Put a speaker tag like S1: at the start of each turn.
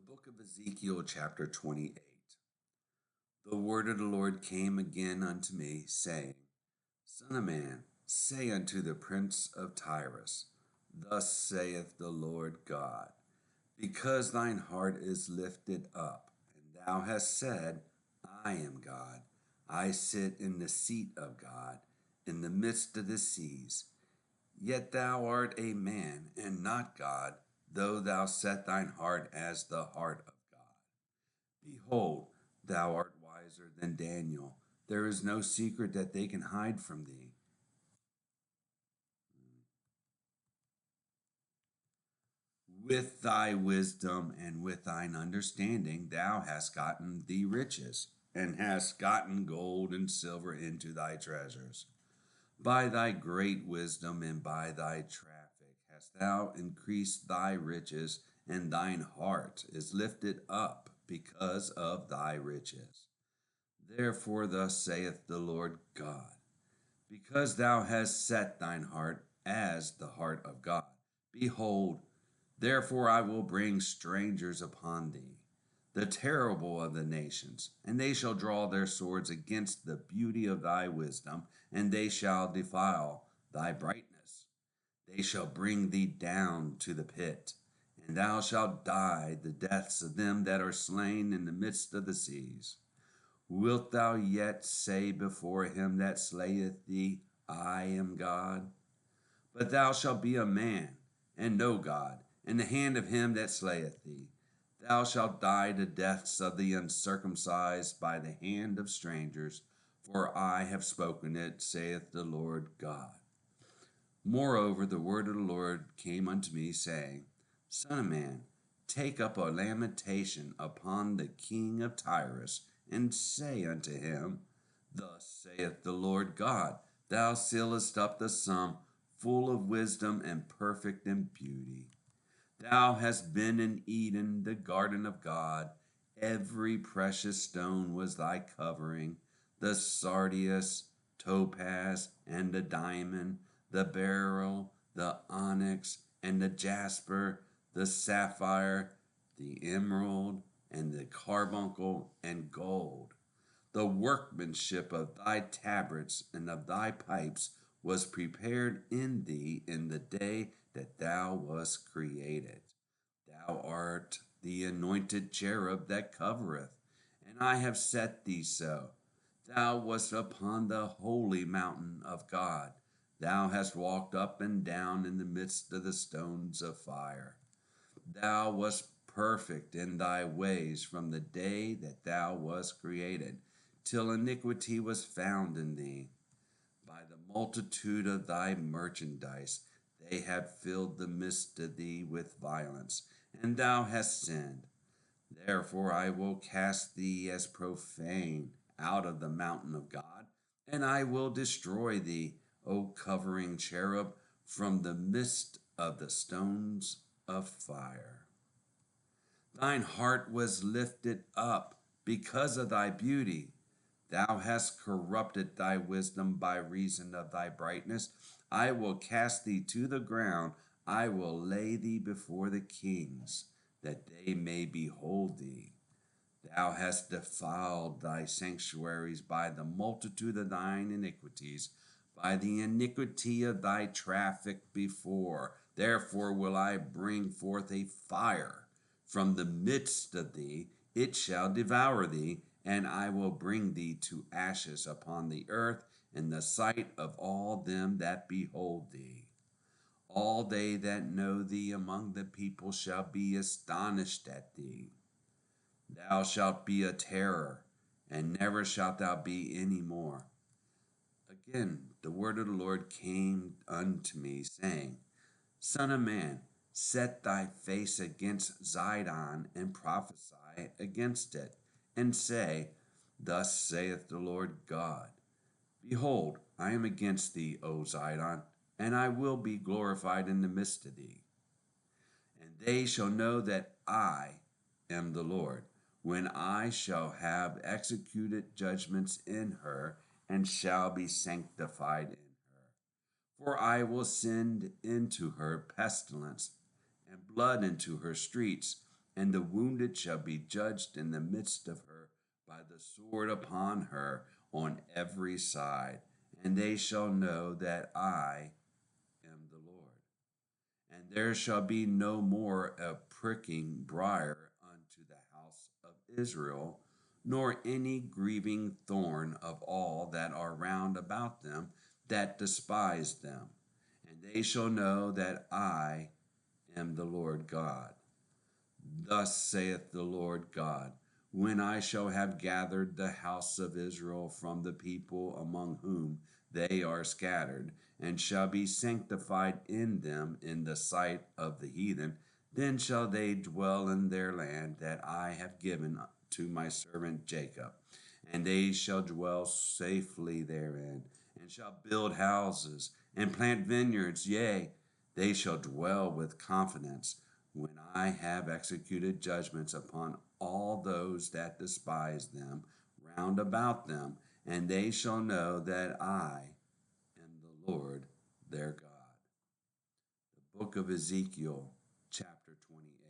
S1: Book of Ezekiel, chapter 28. The word of the Lord came again unto me, saying, Son of man, say unto the prince of Tyrus, Thus saith the Lord God, because thine heart is lifted up, and thou hast said, I am God. I sit in the seat of God, in the midst of the seas. Yet thou art a man, and not God, though thou set thine heart as the heart of God. Behold, thou art wiser than Daniel. There is no secret that they can hide from thee. With thy wisdom and with thine understanding, thou hast gotten thee riches, and hast gotten gold and silver into thy treasures. By thy great wisdom and by thy traffic hast thou increased thy riches, and thine heart is lifted up because of thy riches. Therefore, thus saith the Lord God, because thou hast set thine heart as the heart of God, behold, therefore I will bring strangers upon thee, the terrible of the nations, and they shall draw their swords against the beauty of thy wisdom, and they shall defile thy brightness. They shall bring thee down to the pit, and thou shalt die the deaths of them that are slain in the midst of the seas. Wilt thou yet say before him that slayeth thee, I am God? But thou shalt be a man, and no God, in the hand of him that slayeth thee. Thou shalt die the deaths of the uncircumcised by the hand of strangers, for I have spoken it, saith the Lord God. Moreover, the word of the Lord came unto me, saying, Son of man, take up a lamentation upon the king of Tyrus, and say unto him, Thus saith the Lord God, Thou sealest up the sum, full of wisdom and perfect in beauty. Thou hast been in Eden, the garden of God. Every precious stone was thy covering, the sardius, topaz, and the diamond, the beryl, the onyx, and the jasper, the sapphire, the emerald, and the carbuncle, and gold. The workmanship of thy tabrets and of thy pipes was prepared in thee in the day that thou wast created. Thou art the anointed cherub that covereth, and I have set thee so. Thou wast upon the holy mountain of God. Thou hast walked up and down in the midst of the stones of fire. Thou wast perfect in thy ways from the day that thou wast created, till iniquity was found in thee. By the multitude of thy merchandise they have filled the midst of thee with violence, and thou hast sinned. Therefore I will cast thee as profane out of the mountain of God, and I will destroy thee, O covering cherub, from the midst of the stones of fire. Thine heart was lifted up because of thy beauty. Thou hast corrupted thy wisdom by reason of thy brightness. I will cast thee to the ground. I will lay thee before the kings, that they may behold thee. Thou hast defiled thy sanctuaries by the multitude of thine iniquities, by the iniquity of thy traffic before. Therefore will I bring forth a fire from the midst of thee, it shall devour thee, and I will bring thee to ashes upon the earth in the sight of all them that behold thee. All they that know thee among the people shall be astonished at thee. Thou shalt be a terror, and never shalt thou be any more. Again, the word of the Lord came unto me, saying, Son of man, set thy face against Zidon, and prophesy against it, and say, Thus saith the Lord God, Behold, I am against thee, O Zidon, and I will be glorified in the midst of thee. And they shall know that I am the Lord, when I shall have executed judgments in her, and shall be sanctified in her. For I will send into her pestilence, and blood into her streets, and the wounded shall be judged in the midst of her by the sword upon her on every side. And they shall know that I am the Lord. And there shall be no more a pricking briar unto the house of Israel, nor any grieving thorn of all that are round about them that despise them. And they shall know that I am the Lord God. Thus saith the Lord God, when I shall have gathered the house of Israel from the people among whom they are scattered, and shall be sanctified in them in the sight of the heathen, then shall they dwell in their land that I have given to my servant Jacob, and they shall dwell safely therein, and shall build houses and plant vineyards, yea, they shall dwell with confidence when I have executed judgments upon all those that despise them round about them, and they shall know that I am the Lord their God. The book of Ezekiel, chapter 28.